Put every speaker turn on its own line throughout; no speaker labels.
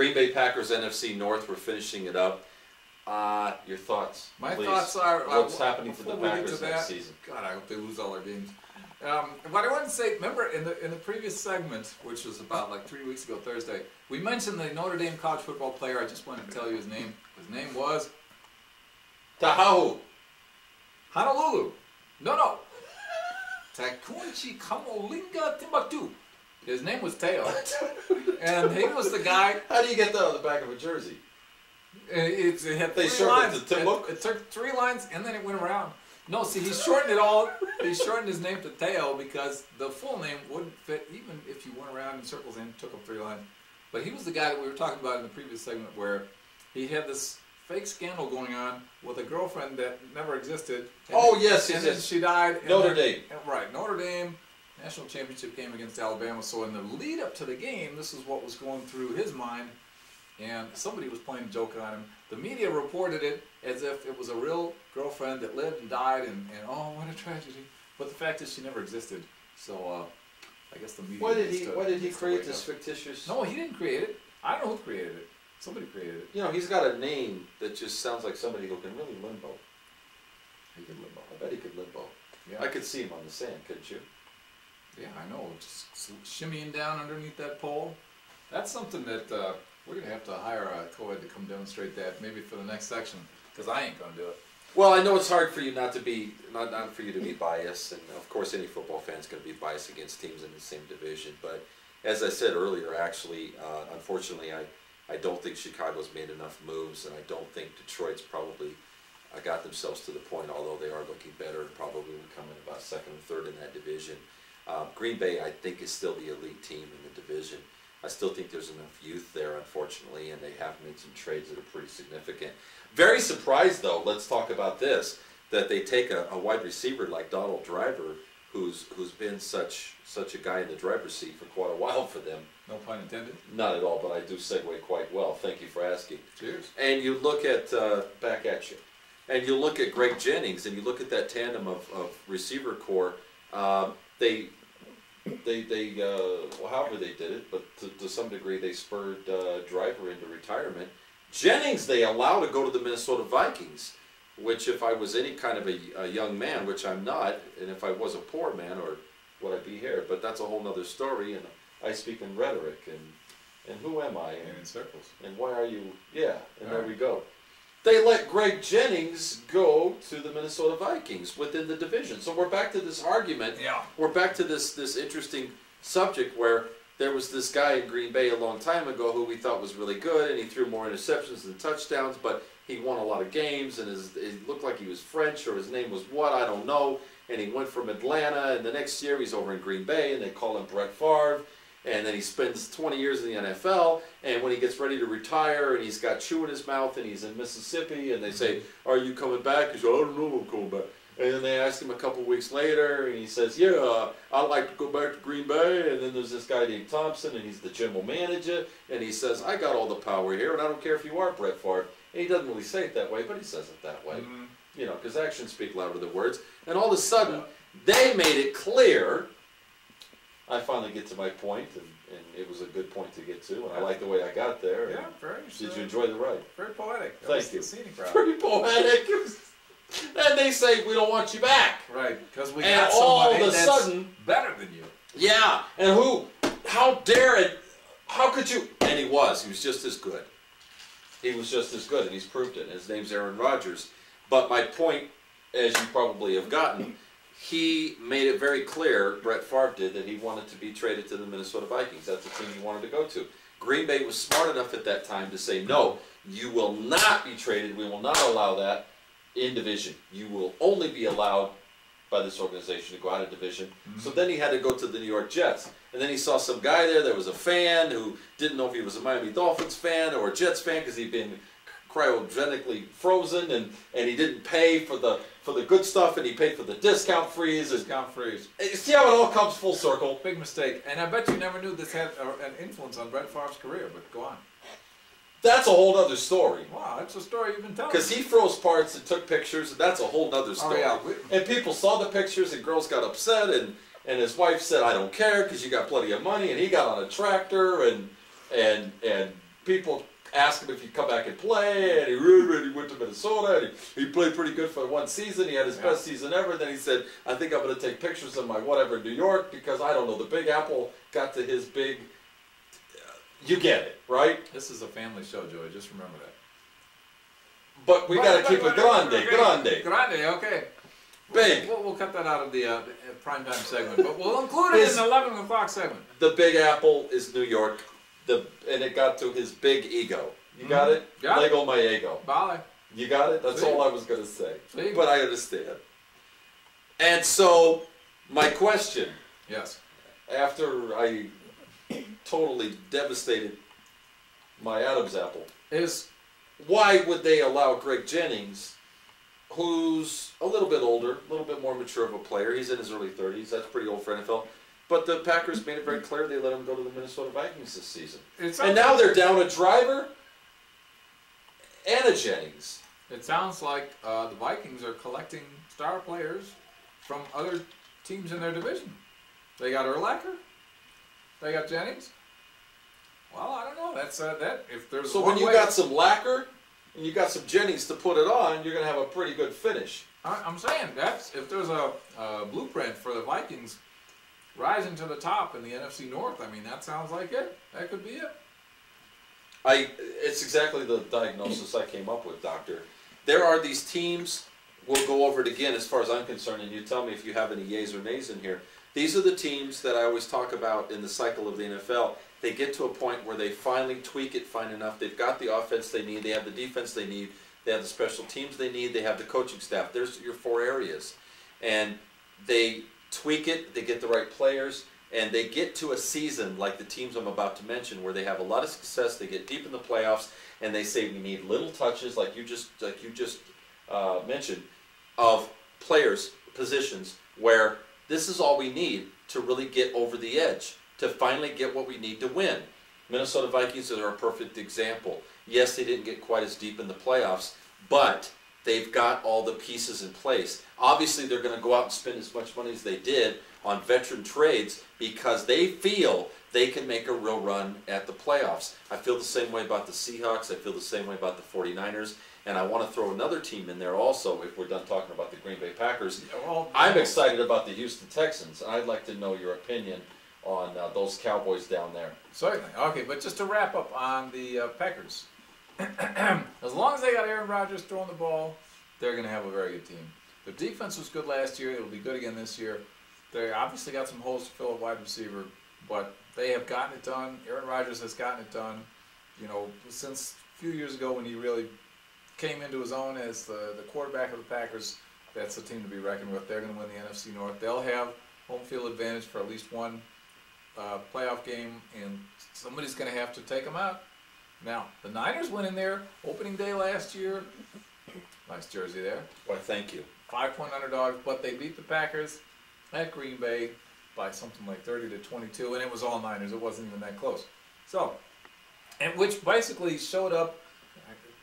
Green Bay Packers NFC North. We're finishing it up. Your thoughts?
My
please.
thoughts are
what's happening to the
before we get
Packers
to
next
that,
season?
God, I hope they lose all their games. What I wanted to say, remember in the previous segment, which was about like 3 weeks ago Thursday, we mentioned the Notre Dame college football player. I just wanted to tell you his name. His name was
Tahoe.
Honolulu. No. Takunchi Kamolinga Timbuktu. His name was Teo. And he was the guy.
How do you get that on the back of a jersey?
It had
They
3 lines.
shortened it to Timbuk?
It took 3 lines and then it went around. No, see, he shortened it all. He shortened his name to Teo because the full name wouldn't fit even if you went around in circles and took up 3 lines. But he was the guy that we were talking about in the previous segment where he had this fake scandal going on with a girlfriend that never existed.
Oh, yes,
and then she died.
Notre Dame.
Right, Notre Dame. National championship game against Alabama. So in the lead up to the game, this is what was going through his mind. And somebody was playing a joke on him. The media reported it as if it was a real girlfriend that lived and died, and oh, what a tragedy. But the fact is, she never existed. So I guess the media.
Why did he create this fictitious?
No, he didn't create it. I don't know who created it. Somebody created it.
You know, he's got a name that just sounds like somebody who can really limbo.
He could limbo.
I bet he could limbo.
Yeah.
I could see him on the sand, couldn't you?
Yeah, I know. Just shimmying down underneath that pole. That's something that we're going to have to hire a co-ed to come demonstrate that maybe for the next section, because I ain't going to do it.
Well, I know it's hard for you not to be, not for you to be biased, and of course any football fan's going to be biased against teams in the same division. But as I said earlier, actually, unfortunately, I don't think Chicago's made enough moves, and I don't think Detroit's probably got themselves to the point, although they are looking better and probably will come in about 2nd or 3rd in that division. Green Bay, I think, is still the elite team in the division. I still think there's enough youth there, unfortunately, and they have made some trades that are pretty significant. Very surprised, though, let's talk about this, that they take a wide receiver like Donald Driver, who's been such a guy in the driver's seat for quite a while for them.
No pun intended.
Not at all, but I do segue quite well. Thank you for asking.
Cheers.
And you look at, back at you, and you look at Greg Jennings, and you look at that tandem of receiver core, well, however they did it, but to some degree they spurred Driver into retirement. Jennings they allow to go to the Minnesota Vikings, which if I was any kind of a young man, which I'm not, and if I was a poor man, or would I be here? But that's a whole nother story, and I speak in rhetoric, and who am I?
And in circles.
And why are you? Yeah, and
All
there
right.
we go. They let Greg Jennings go to the Minnesota Vikings within the division. So we're back to this argument.
Yeah.
We're back to this interesting subject where there was this guy in Green Bay a long time ago who we thought was really good, and he threw more interceptions than touchdowns, but he won a lot of games, and it looked like he was French, or his name was what, I don't know, and he went from Atlanta, and the next year he's over in Green Bay, and they call him Brett Favre, and then he spends 20 years in the NFL, and when he gets ready to retire, and he's got chew in his mouth, and he's in Mississippi, and they say, are you coming back? He says, I don't know if I'm coming back. And then they ask him a couple weeks later, and he says, yeah, I'd like to go back to Green Bay. And then there's this guy named Thompson, and he's the general manager, and he says, I got all the power here, and I don't care if you are Brett Favre. And he doesn't really say it that way, but he says it that way.
Mm-hmm.
You know, because actions speak louder than words. And all of a sudden, they made it clear. I finally get to my point, and it was a good point to get to, and I like the way I got there.
Yeah, very.
Did you enjoy the ride?
Very poetic.
Thank you.
Scenic route.
Pretty poetic. And they say, we don't want you back.
Right, because we
And
got
all
somebody
of a
that's
sudden,
better than you.
yeah, and how dare it, how could you, and he was just as good. He was just as good, and he's proved it. His name's Aaron Rodgers. But my point, as you probably have gotten, he made it very clear, Brett Favre did, that he wanted to be traded to the Minnesota Vikings. That's the team he wanted to go to. Green Bay was smart enough at that time to say, no, you will not be traded. We will not allow that in division. You will only be allowed by this organization to go out of division. Mm-hmm. So then he had to go to the New York Jets. And then he saw some guy there was a fan who didn't know if he was a Miami Dolphins fan or a Jets fan because he'd been cryogenically frozen, and he didn't pay for the good stuff, and he paid for the discount freeze.
Discount freeze.
You see how it all comes full circle?
Big mistake. And I bet you never knew this had an influence on Brett Favre's career, but go on.
That's a whole other story.
Wow, that's a story you've been telling.
Because he froze parts and took pictures, and that's a whole other story.
Oh, yeah.
And people saw the pictures, and girls got upset, and his wife said, I don't care, because you got plenty of money, and he got on a tractor, and people asked him if he'd come back and play, and he went to Minnesota, and he played pretty good for one season. He had his best season ever. Then he said, I think I'm going to take pictures of my whatever in New York because, I don't know, the Big Apple got to his big... You get it, right?
This is a family show, Joey. Just remember that.
But we got to keep it grande.
Grande, okay.
Big.
We'll cut that out of the primetime segment, but we'll include it in the 11 o'clock segment.
The Big Apple is New York, and it got to his big ego. You got it?
Got
Lego my ego.
Vale.
You got it? That's
See?
all I was going to say.
See?
But I understand. And so, my question,
Yes.
after I totally devastated my Adam's apple,
Is
why would they allow Greg Jennings, who's a little bit older, a little bit more mature of a player, he's in his early 30s, that's pretty old for NFL, but the Packers made it very clear they let him go to the Minnesota Vikings this season. And now they're down a driver and a Jennings.
It sounds like the Vikings are collecting star players from other teams in their division. They got Urlacher. They got Jennings. Well, I don't know. That's that. If there's
so when you got some lacquer and you got some Jennings to put it on, you're going to have a pretty good finish.
I'm saying that's if there's a blueprint for the Vikings rising to the top in the NFC North. I mean, that sounds like it. That could be it.
It's exactly the diagnosis I came up with, Doctor. There are these teams, we'll go over it again as far as I'm concerned, and you tell me if you have any yays or nays in here. These are the teams that I always talk about in the cycle of the NFL. They get to a point where they finally tweak it fine enough. They've got the offense they need. They have the defense they need. They have the special teams they need. They have the coaching staff. There's your 4 areas. And they tweak it. They get the right players. And they get to a season like the teams I'm about to mention where they have a lot of success. They get deep in the playoffs. And they say we need little touches like you just mentioned of players, positions where this is all we need to really get over the edge, to finally get what we need to win. Minnesota Vikings are a perfect example. Yes, they didn't get quite as deep in the playoffs, but they've got all the pieces in place. Obviously, they're going to go out and spend as much money as they did on veteran trades because they feel they can make a real run at the playoffs. I feel the same way about the Seahawks. I feel the same way about the 49ers. And I want to throw another team in there also if we're done talking about the Green Bay Packers. I'm excited about the Houston Texans. I'd like to know your opinion on those Cowboys down there.
Certainly. Okay, but just to wrap up on the Packers. As long as they got Aaron Rodgers throwing the ball, they're going to have a very good team. Their defense was good last year. It'll be good again this year. They obviously got some holes to fill at wide receiver, but they have gotten it done. Aaron Rodgers has gotten it done, you know, since a few years ago when he really came into his own as the quarterback of the Packers. That's a team to be reckoned with. They're going to win the NFC North. They'll have home field advantage for at least one playoff game, and somebody's going to have to take them out. Now, the Niners went in there opening day last year. Nice jersey there.
Why, thank you.
5-point underdogs, but they beat the Packers at Green Bay by something like 30-22, and it was all Niners. It wasn't even that close. So, and which basically showed up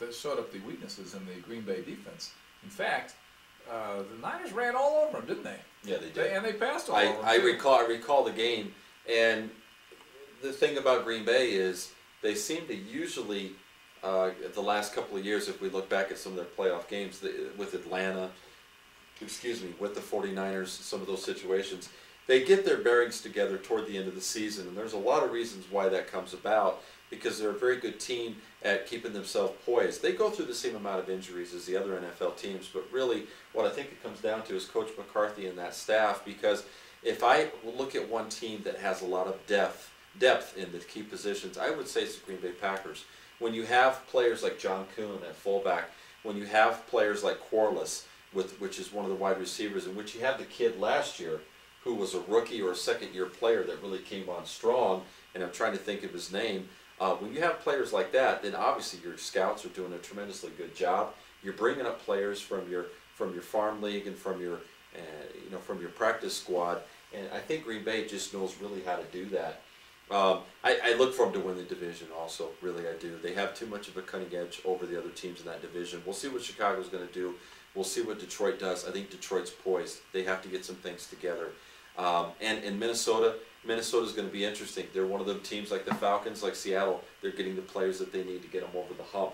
the weaknesses in the Green Bay defense. In fact, the Niners ran all over them, didn't they?
Yeah, they did.
And they passed all over them.
I recall the game, and the thing about Green Bay is they seem to usually, the last couple of years, if we look back at some of their playoff games with Atlanta, with the 49ers, some of those situations, they get their bearings together toward the end of the season, and there's a lot of reasons why that comes about, because they're a very good team at keeping themselves poised. They go through the same amount of injuries as the other NFL teams, but really what I think it comes down to is Coach McCarthy and that staff, because if I look at one team that has a lot of depth in the key positions, I would say it's the Green Bay Packers. When you have players like John Kuhn at fullback, when you have players like Corliss, which is one of the wide receivers, in which you had the kid last year who was a rookie or a second-year player that really came on strong, and I'm trying to think of his name. When you have players like that, then obviously your scouts are doing a tremendously good job. You're bringing up players from your farm league and from your practice squad, and I think Green Bay just knows really how to do that. I look for them to win the division also, really I do. They have too much of a cutting edge over the other teams in that division. We'll see what Chicago's going to do. We'll see what Detroit does. I think Detroit's poised. They have to get some things together. And in Minnesota's going to be interesting. They're one of them teams like the Falcons, like Seattle. They're getting the players that they need to get them over the hump.